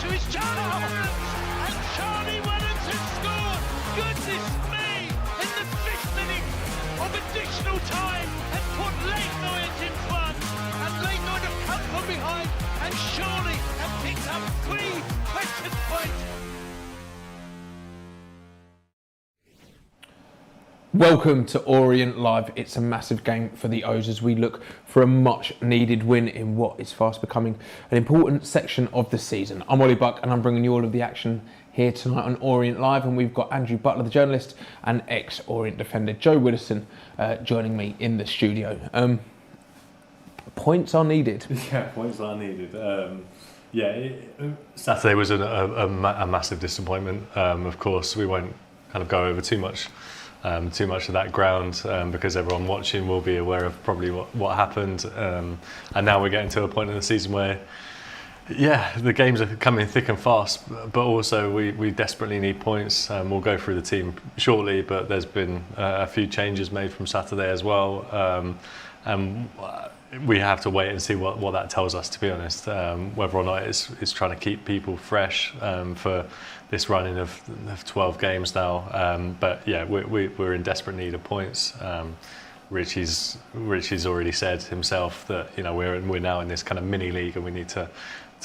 to his chance, and Charlie Wellington scored. Goodness me! In the 5th minute of additional time, and put Leyton Orient in front, and Leyton Orient have come from behind, and Charlie have picked up 3 precious points. Welcome to Orient Live. It's a massive game for the O's as we look for a much needed win in what is fast becoming an important section of the season. I'm Ollie Buck and I'm bringing you all of the action here tonight on Orient Live, and we've got Andrew Butler, the journalist, and ex-Orient defender Joe Willison joining me in the studio. Points are needed. Yeah, points are needed. Saturday was a massive disappointment. Of course, we won't kind of go over too much of that ground because everyone watching will be aware of probably what happened. And now we're getting to a point in the season where, the games are coming thick and fast, but also we desperately need points. We'll go through the team shortly, but there's been a few changes made from Saturday as well. And we have to wait and see what that tells us, to be honest, whether or not it's trying to keep people fresh for this running of 12 games now. But yeah, we're in desperate need of points. Richie's already said himself that we're now in this kind of mini league and we need to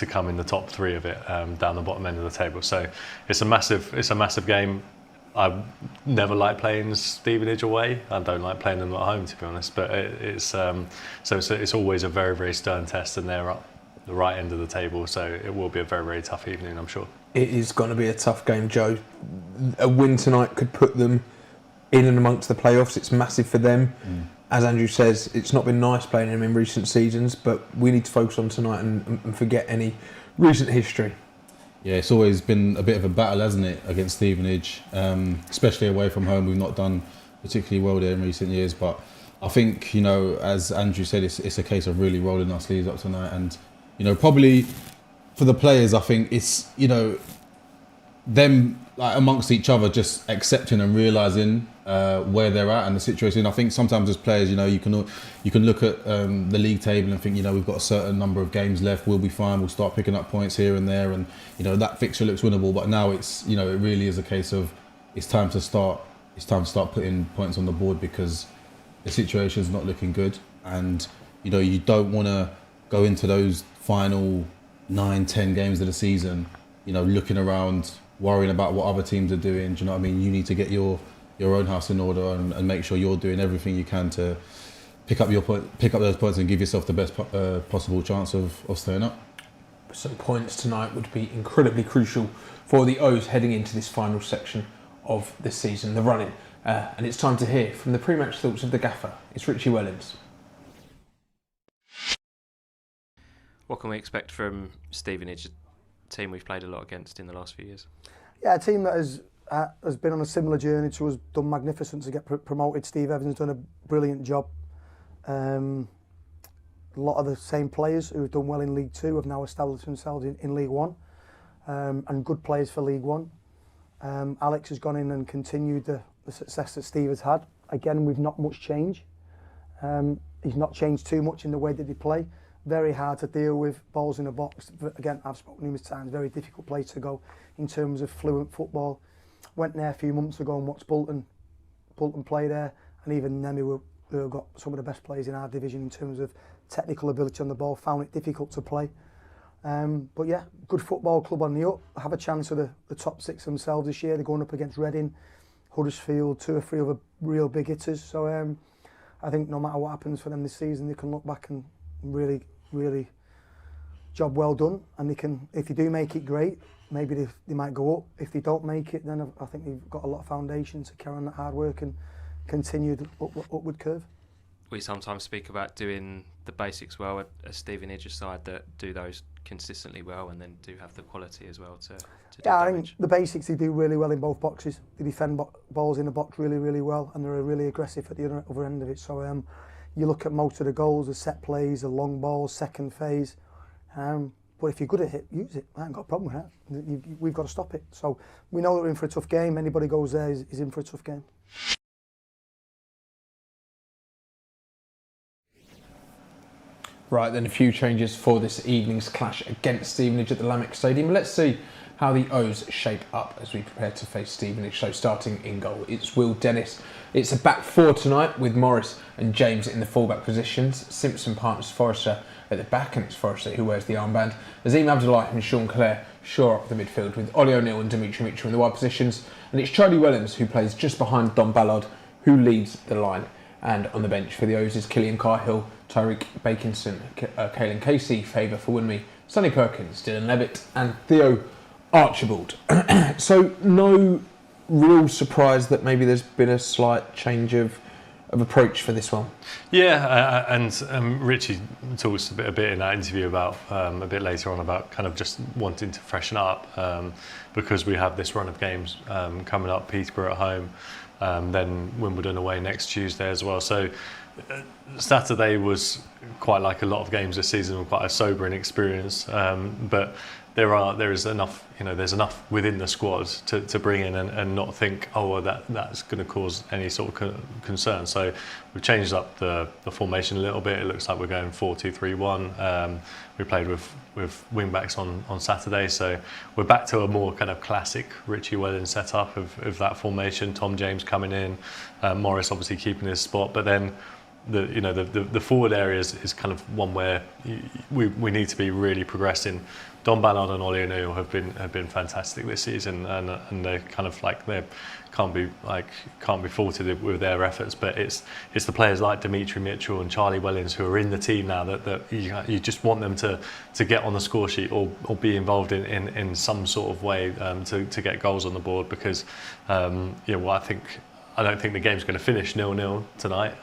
come in the top 3 of it down the bottom end of the table. So it's a massive game. I never like playing Stevenage away. I don't like playing them at home, to be honest. But it's always a very, very stern test, and they're up the right end of the table. So it will be a very, very tough evening, I'm sure. It is going to be a tough game, Joe. A win tonight could put them in and amongst the playoffs. It's massive for them. As Andrew says, it's not been nice playing them in recent seasons, but we need to focus on tonight and forget any recent history. Yeah, it's always been a bit of a battle, hasn't it, against Stevenage, especially away from home. We've not done particularly well there in recent years, but I think, as Andrew said, it's a case of really rolling our sleeves up tonight. And, probably for the players, I think it's, them amongst each other just accepting and realising where they're at and the situation. I think sometimes as players, you can look at the league table and think, we've got a certain number of games left, we'll be fine, we'll start picking up points here and there, and that fixture looks winnable. But now it's, it really is a case of it's time to start putting points on the board because the situation's not looking good, and you don't want to go into those final 9-10 games of the season looking around, worrying about what other teams are doing. Do you know what I mean? You need to get your own house in order and make sure you're doing everything you can to pick up those points and give yourself the best possible chance of staying up. Some points tonight would be incredibly crucial for the O's heading into this final section of the season, the running. And it's time to hear from the pre-match thoughts of the gaffer. It's Richie Wellens. What can we expect from Stevenage, a team we've played a lot against in the last few years? Yeah, a team that has been on a similar journey to us, done magnificent to get promoted. Steve Evans has done a brilliant job. A lot of the same players who have done well in League Two have now established themselves in League One, and good players for League One. Alex has gone in and continued the success that Steve has had. Again, with not much change. He's not changed too much in the way that they play. Very hard to deal with, balls in a box. Again, I've spoken numerous times, very difficult place to go in terms of fluent football. Went there a few months ago and watched Bolton play there, and even them who have got some of the best players in our division in terms of technical ability on the ball, found it difficult to play. But yeah, good football club on the up, have a chance of the top 6 themselves this year. They're going up against Reading, Huddersfield, 2 or 3 other real big hitters. So I think no matter what happens for them this season, they can look back and really job well done, and they can, if they do make it, great. Maybe they might go up. If they don't make it, then I think they've got a lot of foundation to carry on that hard work and continue the upward curve. We sometimes speak about doing the basics well at a Stevenage side that do those consistently well and then do have the quality as well to do I damage. think the basics they do really well in both boxes. They defend balls in the box really well, and they're really aggressive at the other end of it. So you look at most of the goals, the set plays, the long balls, second phase. But if you're good at it, use it. I haven't got a problem with that. We've got to stop it. So we know that we're in for a tough game. Anybody goes there is in for a tough game. Right, then a few changes for this evening's clash against Stevenage at the Lameck Stadium. Let's see how the O's shape up as we prepare to face Stevenage. So starting in goal, it's Will Dennis. It's a back four tonight with Morris and James in the fullback positions. Simpson partners Forrester at the back, and it's Forrester who wears the armband. Azim Abdullahi and Sean Clare shore up the midfield with Ollie O'Neill and Dimitri Mitchell in the wide positions. And it's Charlie Wellens who plays just behind Don Ballard, who leads the line. And on the bench for the O's is Killian Cahill, Tyreek Bakinson, Caelan Casey, Favour for Winme, Sonny Perkins, Dylan Levitt and Theo Archibald. So no real surprise that maybe there's been a slight change of approach for this one. Yeah, and Richie talks a bit in that interview about a bit later on about kind of just wanting to freshen up because we have this run of games coming up, Peterborough at home, then Wimbledon away next Tuesday as well. So Saturday was quite like a lot of games this season, quite a sobering experience, but there is enough, there's enough within the squad to bring in and not think, oh, well, that's going to cause any sort of concern. So we've changed up the formation a little bit. It looks like we're going 4-2-3-1. We played with wing backs on Saturday, so we're back to a more kind of classic Richie Wellens setup of that formation. Tom James coming in, Morris obviously keeping his spot, but then the forward areas is kind of one where we need to be really progressing. Don Ballard and Ollie O'Neill have been fantastic this season, and they're kind of like they can't be faulted with their efforts. But it's the players like Dimitri Mitchell and Charlie Wellens who are in the team now that you just want them to get on the score sheet or be involved in some sort of way to get goals on the board, because I don't think the game's going to finish 0-0 tonight.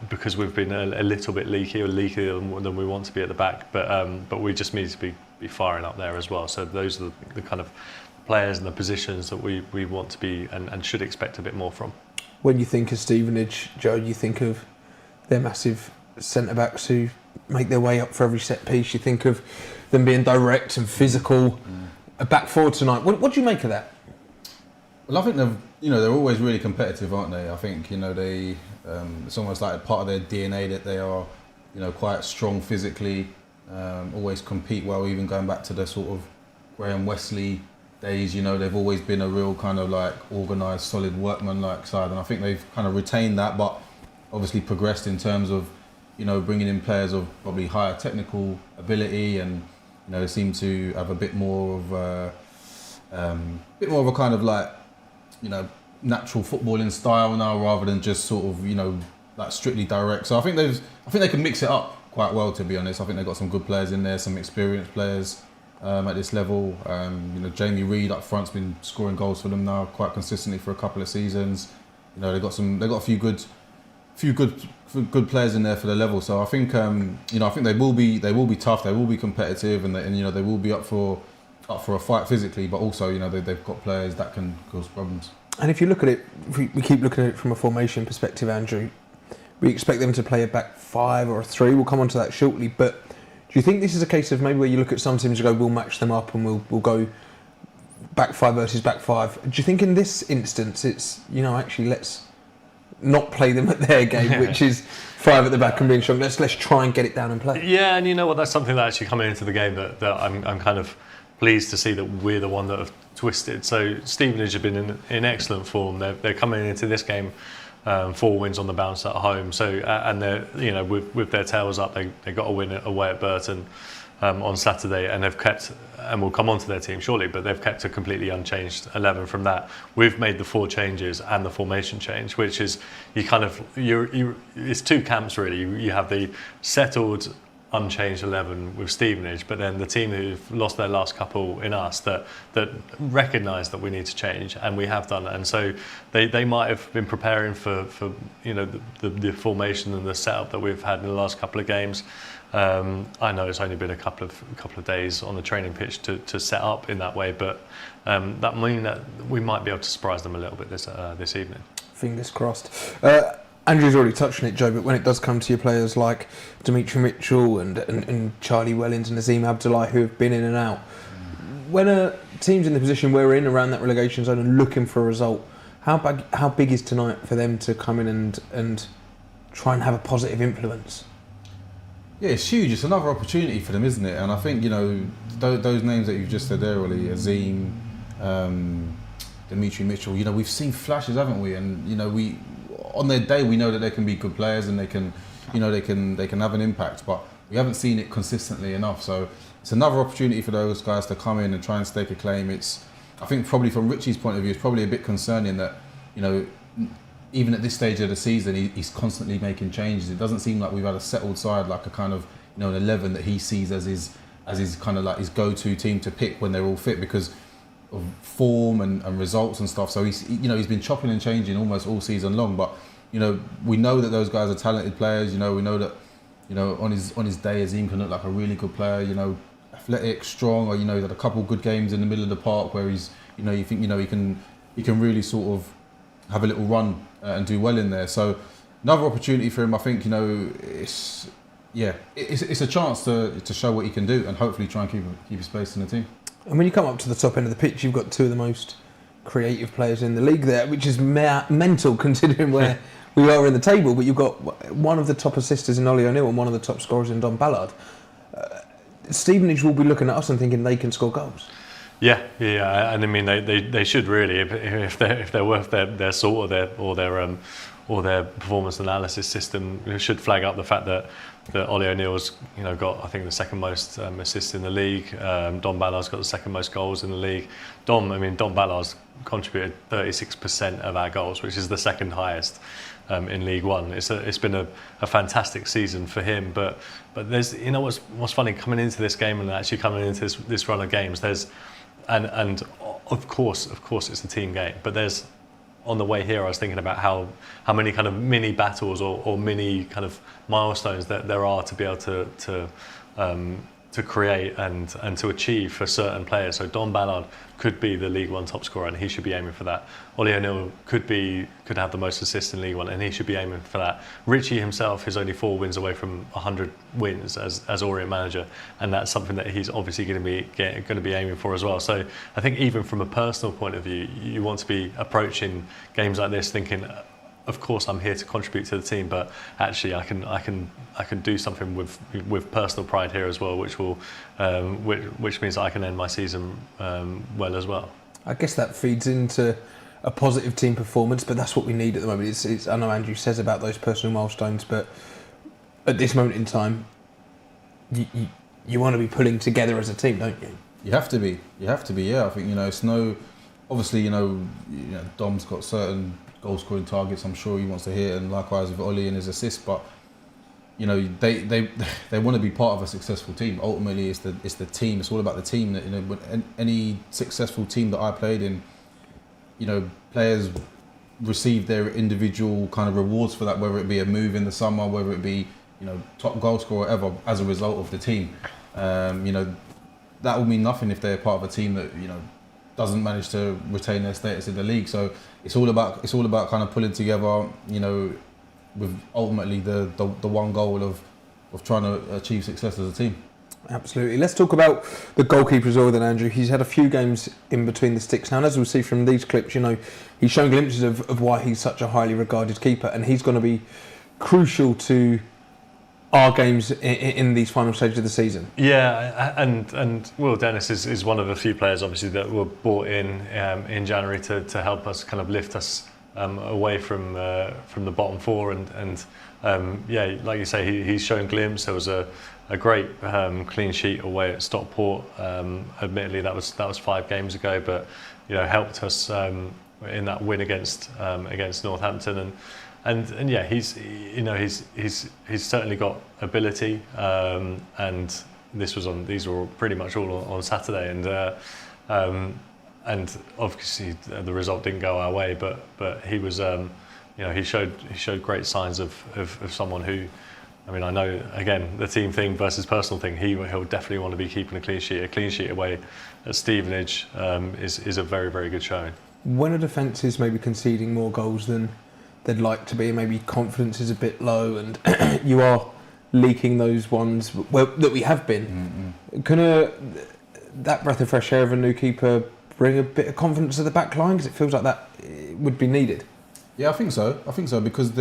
Because we've been a little bit leakier than we want to be at the back, but we just need to be firing up there as well. So those are the kind of players and the positions that we want to be and should expect a bit more from. When you think of Stevenage, Joe, you think of their massive centre-backs who make their way up for every set piece. You think of them being direct and physical. A back four tonight. What do you make of that? Well, I think they're always really competitive, aren't they? I think they it's almost like a part of their DNA that they are quite strong physically, always compete well. Even going back to the sort of Graham Wesley days, they've always been a real kind of like organised, solid workman-like side, and I think they've kind of retained that, but obviously progressed in terms of bringing in players of probably higher technical ability, and they seem to have a bit more of a kind of like natural footballing style now, rather than just sort of like strictly direct. So I think they can mix it up quite well, to be honest. I think they've got some good players in there, some experienced players at this level. Jamie Reid up front's been scoring goals for them now quite consistently for a couple of seasons. They've got a few good players in there for the level. So I think I think they will be tough, they will be competitive, and they will be up for a fight physically, but also they've got players that can cause problems. And if you look at it, we keep looking at it from a formation perspective, Andrew, we expect them to play a back five or a three. We'll come on to that shortly, but do you think this is a case of maybe where you look at some teams and go, we'll match them up and we'll go back five versus back five? Do you think in this instance it's, actually let's not play them at their game, which is five at the back and being strong, let's try and get it down and play? Yeah, and that's something that actually coming into the game that I'm kind of pleased to see that we're the one that have twisted. So Stevenage have been in excellent form. They're coming into this game 4 wins on the bounce at home. So and they're with their tails up, they got a win away at Burton on Saturday, and they've kept, and we'll come on to their team shortly, but they've kept a completely unchanged 11 from that. We've made the 4 changes and the formation change, which is it's two camps really. You have the settled unchanged 11 with Stevenage, but then the team who've lost their last couple in us that recognise that we need to change, and we have done it. And so they might have been preparing for the formation and the setup that we've had in the last couple of games. I know it's only been a couple of days on the training pitch to set up in that way, but that means that we might be able to surprise them a little bit this evening. Fingers crossed. Andrew's already touched on it, Joe, but when it does come to your players like Dimitri Mitchell and Charlie Wellens and Azim Abdullahi, who have been in and out, when a team's in the position we're in around that relegation zone and looking for a result, how big is tonight for them to come in and try and have a positive influence? Yeah, it's huge. It's another opportunity for them, isn't it? And I think, you know, those names that you've just said there, Ollie, Azim, Dimitri Mitchell, you know, we've seen flashes, haven't we? And, you know, on their day, we know that they can be good players and they can, you know, they can have an impact, but we haven't seen it consistently enough. So it's another opportunity for those guys to come in and try and stake a claim. I think probably from Richie's point of view, it's probably a bit concerning that, you know, even at this stage of the season, he's constantly making changes. It doesn't seem like we've had a settled side, like a kind of, you know, an 11 that he sees as his kind of like his go-to team to pick when they're all fit because of form and results and stuff. So he's been chopping and changing almost all season long. But, you know, we know that those guys are talented players. You know, we know that, you know, on his day, Azim can look like a really good player. You know, athletic, strong, or, you know, he's had a couple of good games in the middle of the park where he's, you know, you think, you know, he can really sort of have a little run and do well in there. So another opportunity for him. I think, you know, it's a chance to show what he can do and hopefully try and keep his place in the team. And when you come up to the top end of the pitch, you've got two of the most creative players in the league there, which is mental considering where we are in the table. But you've got one of the top assisters in Ollie O'Neill and one of the top scorers in Don Ballard. Stevenage will be looking at us and thinking they can score goals. Yeah, and I mean they should really, if they're worth their salt or their performance analysis system, it should flag up the fact that Ollie O'Neill's, you know, got, I think, the second most assists in the league. Don Ballard's got the second most goals in the league. Don Ballard's contributed 36% of our goals, which is the second highest in League One. It's been a fantastic season for him. But there's, you know, what's funny, coming into this game and actually coming into this run of games, there's and of course it's a team game, but there's, on the way here, I was thinking about how many kind of mini battles or mini kind of milestones that there are to be able to create and to achieve for certain players. So Don Ballard could be the League One top scorer and he should be aiming for that. Ollie O'Neill could have the most assists in League One and he should be aiming for that. Richie himself is only 4 wins away from 100 wins as Orient manager, and that's something that he's obviously going to be aiming for as well. So I think even from a personal point of view, you want to be approaching games like this thinking, of course I'm here to contribute to the team, but actually I can do something with personal pride here as well, which means I can end my season well as well. I guess that feeds into a positive team performance, but that's what we need at the moment. It's I know Andrew says about those personal milestones, but at this moment in time, you want to be pulling together as a team, don't you? You have to be. Yeah, I think, you know, it's obviously, you know, Dom's got certain goal scoring targets I'm sure he wants to hit, and likewise with Ollie and his assists, but, you know, they want to be part of a successful team. Ultimately it's the team, it's all about the team. That, you know, when any successful team that I played in, you know, players receive their individual kind of rewards for that, whether it be a move in the summer, whether it be, you know, top goal scorer, whatever, as a result of the team. You know, that will mean nothing if they're part of a team that, you know, doesn't manage to retain their status in the league. So it's all about kind of pulling together, you know, with ultimately the one goal of trying to achieve success as a team. Absolutely. Let's talk about the goalkeeper as well then, Andrew. He's had a few games in between the sticks now, and as we'll see from these clips, you know, he's shown glimpses of why he's such a highly regarded keeper, and he's going to be crucial to our games in these final stages of the season. Yeah, and Will Dennis is one of a few players obviously that were brought in January to help us kind of lift us away from the bottom four, and yeah, like you say, he's shown glimpses. There was a great clean sheet away at Stockport. Admittedly, that was 5 games ago, but, you know, helped us in that win against Northampton, and yeah, he's certainly got ability, and these were pretty much all on Saturday, and obviously the result didn't go our way, but he was, you know, he showed great signs of someone who, I mean, I know, again, the team thing versus personal thing, he'll definitely want to be keeping a clean sheet. A clean sheet away at Stevenage is a very, very good showing. When a defence is maybe conceding more goals than they'd like to be, maybe confidence is a bit low, and you are leaking those ones that we have been, can that breath of fresh air of a new keeper bring a bit of confidence to the back line? Because it feels like that would be needed. Yeah, I think so, because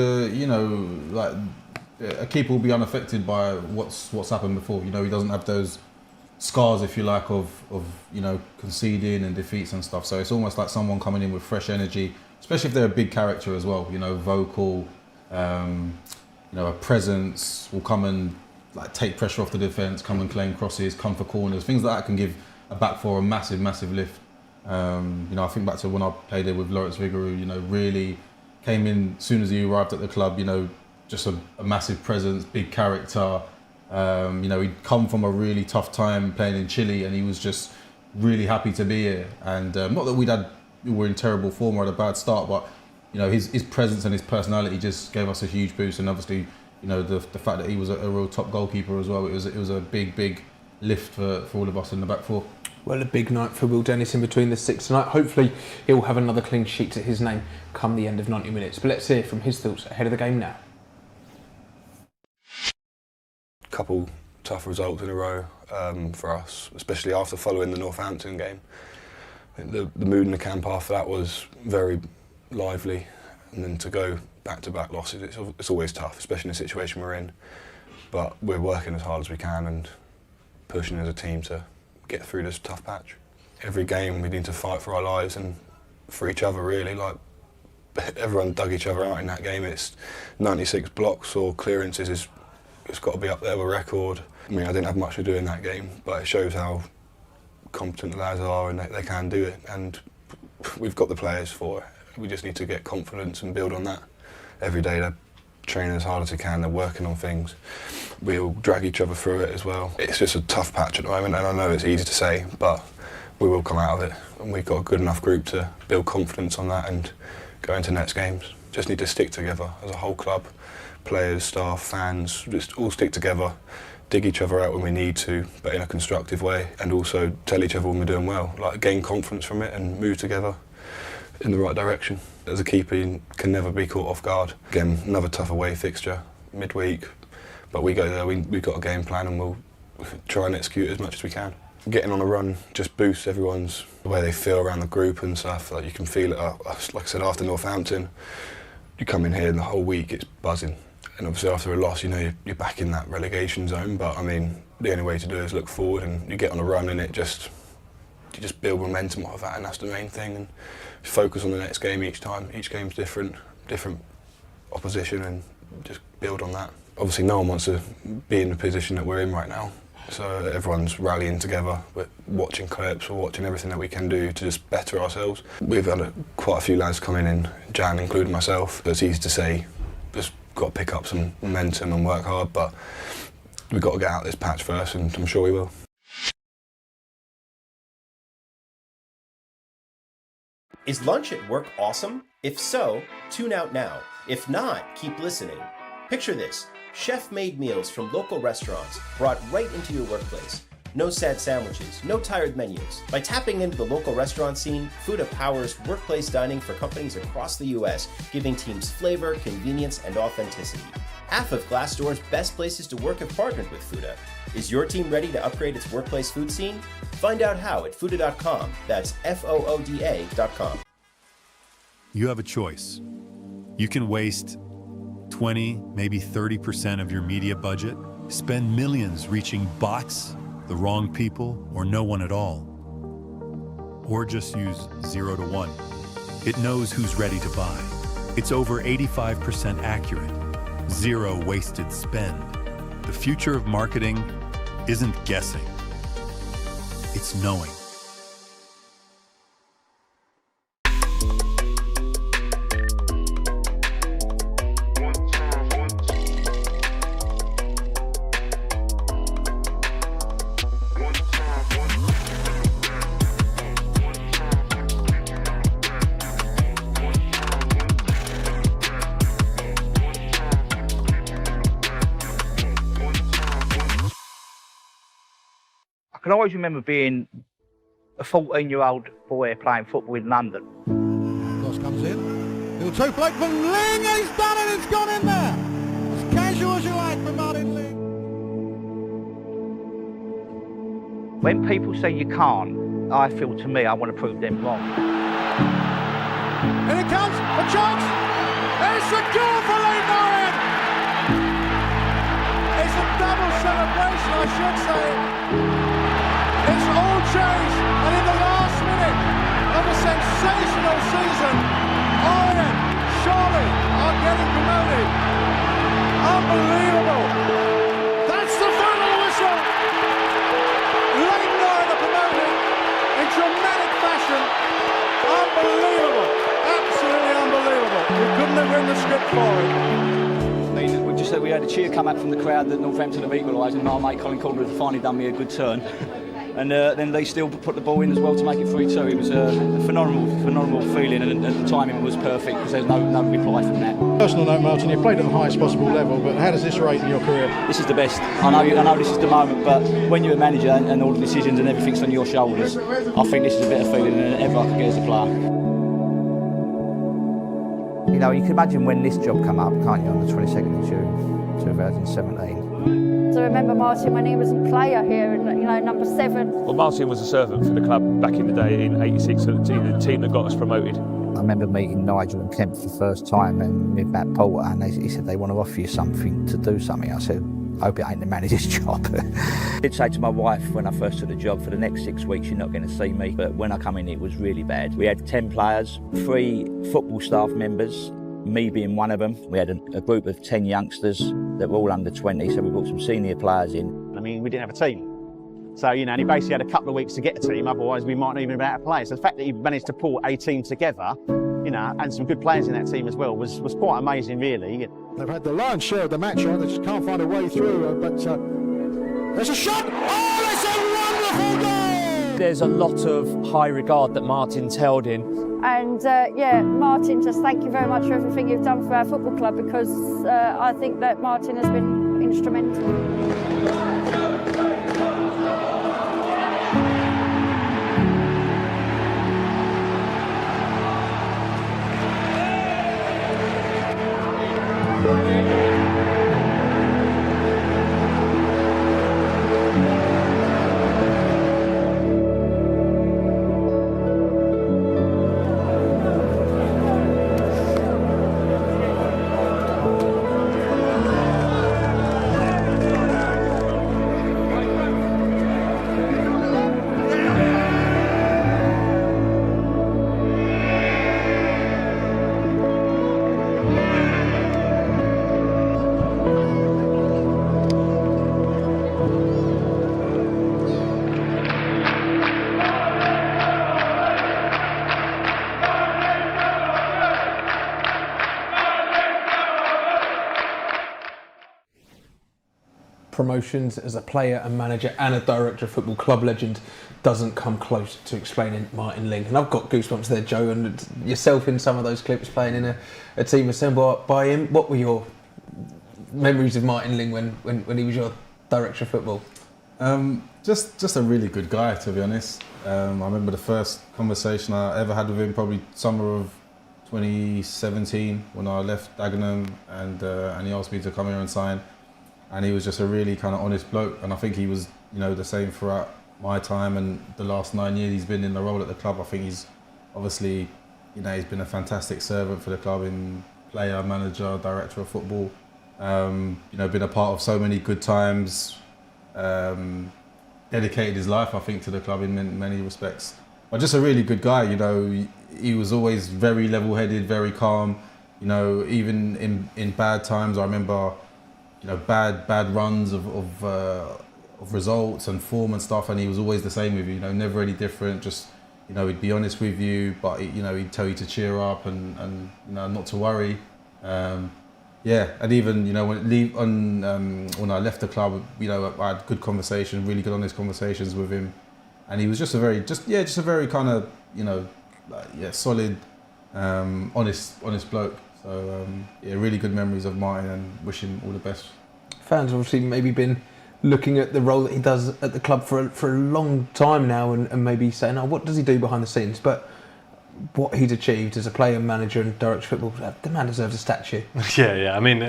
a keeper will be unaffected by what's happened before. You know, he doesn't have those scars, if you like, of you know, conceding and defeats and stuff. So it's almost like someone coming in with fresh energy, especially if they're a big character as well. You know, vocal, you know, a presence, will come and like take pressure off the defence, come and claim crosses, come for corners, things like that can give a back four a massive lift. You know, I think back to when I played there with Lawrence Vigouroux. You know, really came in as soon as he arrived at the club. You know, just a massive presence, big character. You know, he'd come from a really tough time playing in Chile, and he was just really happy to be here. And not that we were in terrible form or had a bad start, but you know, his presence and his personality just gave us a huge boost. And obviously, you know, the fact that he was a real top goalkeeper as well, it was a big lift for all of us in the back four. Well, a big night for Will Dennis in between the six tonight. Hopefully he'll have another clean sheet to his name come the end of 90 minutes. But let's hear from his thoughts ahead of the game now. Couple tough results in a row for us, especially after following the Northampton game. I think the mood in the camp after that was very lively, and then to go back-to-back losses, it's always tough, especially in the situation we're in. But we're working as hard as we can and pushing as a team to get through this tough patch. Every game we need to fight for our lives and for each other, really. Like, everyone dug each other out in that game. It's 96 blocks or clearances. It's got to be up there with a record. I mean, I didn't have much to do in that game, but it shows how competent the lads are and they can do it. And we've got the players for it. We just need to get confidence and build on that. Every day they're training as hard as they can, they're working on things. We'll drag each other through it as well. It's just a tough patch at the moment, and I know it's easy to say, but we will come out of it. And we've got a good enough group to build confidence on that and go into next games. Just need to stick together as a whole club. Players, staff, fans, just all stick together, dig each other out when we need to, but in a constructive way, and also tell each other when we're doing well, like gain confidence from it and move together in the right direction. As a keeper, you can never be caught off guard. Again, another tough away fixture, midweek, but we go there, we've got a game plan and we'll try and execute as much as we can. Getting on a run just boosts everyone's, the way they feel around the group and stuff. Like, you can feel it, like I said, after Northampton, you come in here and the whole week it's buzzing. And obviously after a loss, you know, you're back in that relegation zone, but I mean, the only way to do it is look forward, and you get on a run and you just build momentum off of that, and that's the main thing. And focus on the next game each time. Each game's different opposition, and just build on that. Obviously no one wants to be in the position that we're in right now, so everyone's rallying together. We're watching clips, we're watching everything that we can do to just better ourselves. We've had quite a few lads coming in, Jan including myself. It's easy to say, just got to pick up some momentum and work hard, but we've got to get out this patch first, and I'm sure we will. Is lunch at work awesome? If so, tune out now. If not, keep listening. Picture this: chef-made meals from local restaurants brought right into your workplace. No sad sandwiches, no tired menus. By tapping into the local restaurant scene, Fuda powers workplace dining for companies across the US, giving teams flavor, convenience, and authenticity. Half of Glassdoor's best places to work have partnered with Fuda. Is your team ready to upgrade its workplace food scene? Find out how at Fuda.com. That's FOODA.com. You have a choice. You can waste 20, maybe 30% of your media budget, spend millions reaching bots, the wrong people, or no one at all. Or just use 0 to 1. It knows who's ready to buy. It's over 85% accurate. Zero wasted spend. The future of marketing isn't guessing. It's knowing. I can always remember being a 14-year-old boy playing football in London. Cross comes in. Little toe flick from Ling, and he's done it, it's gone in there. As casual as you like from Martin Ling. When people say you can't, I feel, to me, I want to prove them wrong. Here it comes, a chance. It's a goal for Leyton Orient. I should say. It's all changed, and in the last minute of a sensational season, Orient surely are getting promoted. Unbelievable. That's the final whistle. Leyton Orient are promoted in dramatic fashion. Unbelievable. Absolutely unbelievable. We couldn't have written the script for it. We had a cheer come out from the crowd that Northampton have equalised, and my mate Colin Calder had finally done me a good turn. And then they still put the ball in as well to make it 3-2. It was a phenomenal feeling, and the timing was perfect because there's no reply from that. Personal note, Martin, you played at the highest possible level, but how does this rate in your career? This is the best. I know this is the moment, but when you're a manager and all the decisions and everything's on your shoulders, I think this is a better feeling than ever I could get as a player. You know, you can imagine when this job came up, can't you, on the 22nd of June 2017. I remember Martin when he was a player here, and number 7. Well, Martin was a servant for the club back in the day in '86, the team that got us promoted. I remember meeting Nigel and Kemp for the first time and with Matt Porter, and he said they want to offer you something to do something. I said, I hope it ain't the manager's job. I did say to my wife when I first took the job, for the next 6 weeks you're not going to see me, but when I come in it was really bad. We had 10 players, 3 football staff members, me being one of them. We had a group of 10 youngsters that were all under 20, so we brought some senior players in. I mean, we didn't have a team. So, and he basically had a couple of weeks to get a team, otherwise we might not even have been able to play. So the fact that he managed to pull a team together, and some good players in that team as well, was quite amazing, really. They've had the lion's share of the match on, they just can't find a way through, but there's a shot! Oh, it's a wonderful goal! There's a lot of high regard that Martin's held in. And Martin, just thank you very much for everything you've done for our football club, because I think that Martin has been instrumental. Promotions as a player and manager and a director of football, club legend, doesn't come close to explaining Martin Ling. And I've got goosebumps there, Joe, and yourself in some of those clips playing in a team assembled by him. What were your memories of Martin Ling when he was your director of football? Just a really good guy, to be honest. I remember the first conversation I ever had with him, probably summer of 2017, when I left Dagenham, and he asked me to come here and sign. And he was just a really kind of honest bloke, and I think he was, the same throughout my time and the last 9 years he's been in the role at the club. I think he's obviously, he's been a fantastic servant for the club in player, manager, director of football. Been a part of so many good times. Dedicated his life, I think, to the club in many respects. But just a really good guy. He was always very level-headed, very calm. Even in bad times, I remember. Bad runs of results and form and stuff, and he was always the same with you. Never any different. Just he'd be honest with you, but he'd tell you to cheer up and not to worry. And even when I left the club, I had good conversations, really good honest conversations with him, and he was just a very kind of solid, honest bloke. So really good memories of Martin, and wish him all the best. Fans obviously maybe been looking at the role that he does at the club for a long time now, and maybe saying, "Oh, what does he do behind the scenes?" But what he's achieved as a player, manager, and director of football, the man deserves a statue. Yeah. I mean,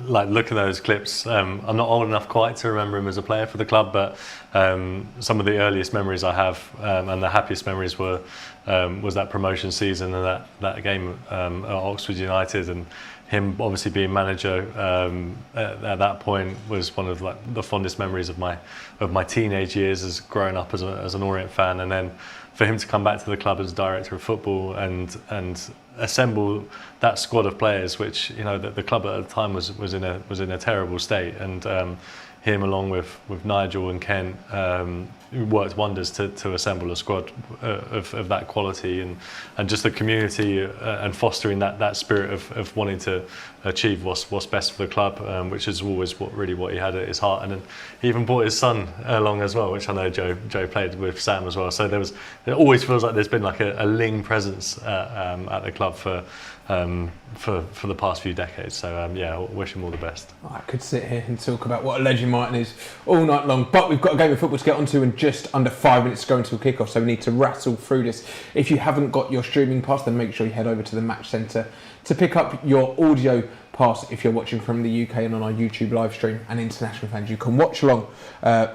look at those clips. I'm not old enough quite to remember him as a player for the club, but some of the earliest memories I have, and the happiest memories was that promotion season and that game at Oxford United, and him obviously being manager at that point was one of like the fondest memories of my teenage years as growing up as an Orient fan, and then for him to come back to the club as director of football and assemble that squad of players, which the club at the time was in a terrible state, and him along with Nigel and Kent worked wonders to assemble a squad of that quality, and just the community and fostering that spirit of wanting to achieve what's best for the club, which is always what he had at his heart. And then he even brought his son along as well, which I know Joe played with Sam as well. So it always feels like there's been like a Ling presence at the club for the past few decades. So I wish him all the best. I could sit here and talk about what a legend Martin is all night long, but we've got a game of football to get onto in just under 5 minutes to go until kick-off, so we need to rattle through this. If you haven't got your streaming pass, then make sure you head over to the Match Centre to pick up your audio pass if you're watching from the UK and on our YouTube live stream. And international fans, you can watch along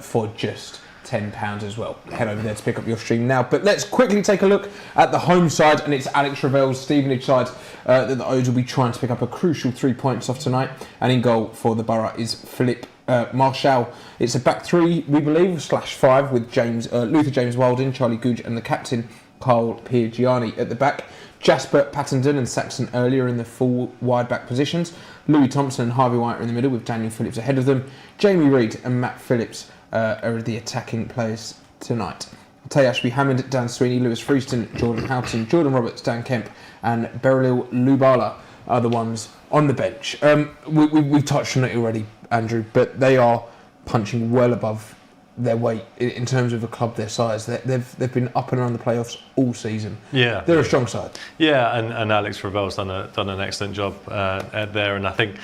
for just £10 as well. Head over there to pick up your stream now. But let's quickly take a look at the home side, and it's Alex Ravel's Stevenage side that the O's will be trying to pick up a crucial 3 points off tonight. And in goal for the Borough is Philippe Marchal. It's a back three, we believe, /5 with Luther James Wilding, Charlie Googe and the captain Carl Piergiani at the back. Jasper Pattenden and Saxon earlier in the full wide back positions. Louis Thompson and Harvey White are in the middle with Daniel Phillips ahead of them. Jamie Reid and Matt Phillips are the attacking players tonight. Tay Ashby-Hammond, Dan Sweeney, Lewis Freeston, Jordan Houghton, Jordan Roberts, Dan Kemp and Beryl Lubala are the ones on the bench. We've touched on it already, Andrew, but they are punching well above their weight in terms of a club their size. They've been up and around the playoffs all season. Yeah, they're a strong side. Yeah, and Alex Ravel's done an excellent job there, and I think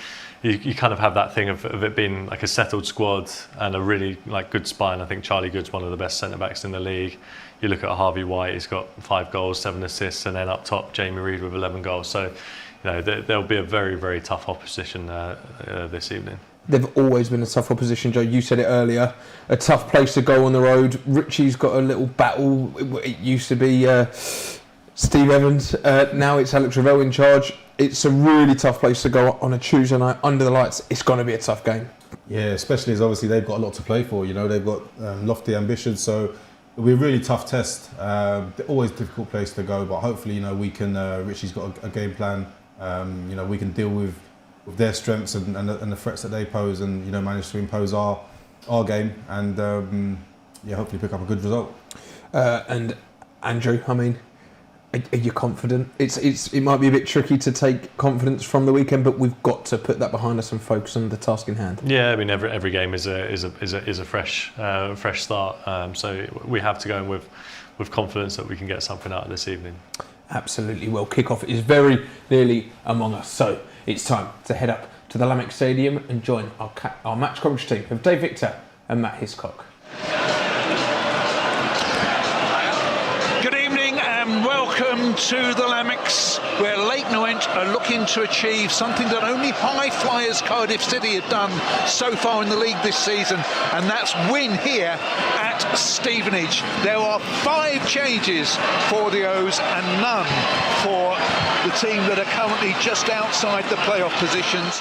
you kind of have that thing of it being like a settled squad and a really like good spine. I think Charlie Good's one of the best centre backs in the league. You look at Harvey White, he's got 5 goals, 7 assists, and then up top Jamie Reid with 11 goals. So there'll be a very, very tough opposition this evening. They've always been a tough opposition, Joe. You said it earlier. A tough place to go on the road. Richie's got a little battle. It used to be Steve Evans. Now it's Alex Ravel in charge. It's a really tough place to go on a Tuesday night under the lights. It's going to be a tough game. Yeah, especially as obviously they've got a lot to play for. They've got lofty ambitions. So it'll be a really tough test. Always a difficult place to go. But hopefully, we can. Richie's got a game plan. We can deal with their strengths and the threats that they pose, and manage to impose our game, and hopefully pick up a good result. And Andrew, I mean, are you confident? It might be a bit tricky to take confidence from the weekend, but we've got to put that behind us and focus on the task in hand. Yeah, I mean every game is a fresh start, so we have to go in with confidence that we can get something out of this evening. Absolutely. Well, kickoff is very nearly among us, so it's time to head up to the Lamex Stadium and join our match coverage team of Dave Victor and Matt Hiscock. Good evening and welcome to the Lamex, where Leyton Orient are looking to achieve something that only high flyers Cardiff City have done so far in the league this season, and that's win here at Stevenage. There are 5 changes for the O's and none for the team that are currently just outside the playoff positions.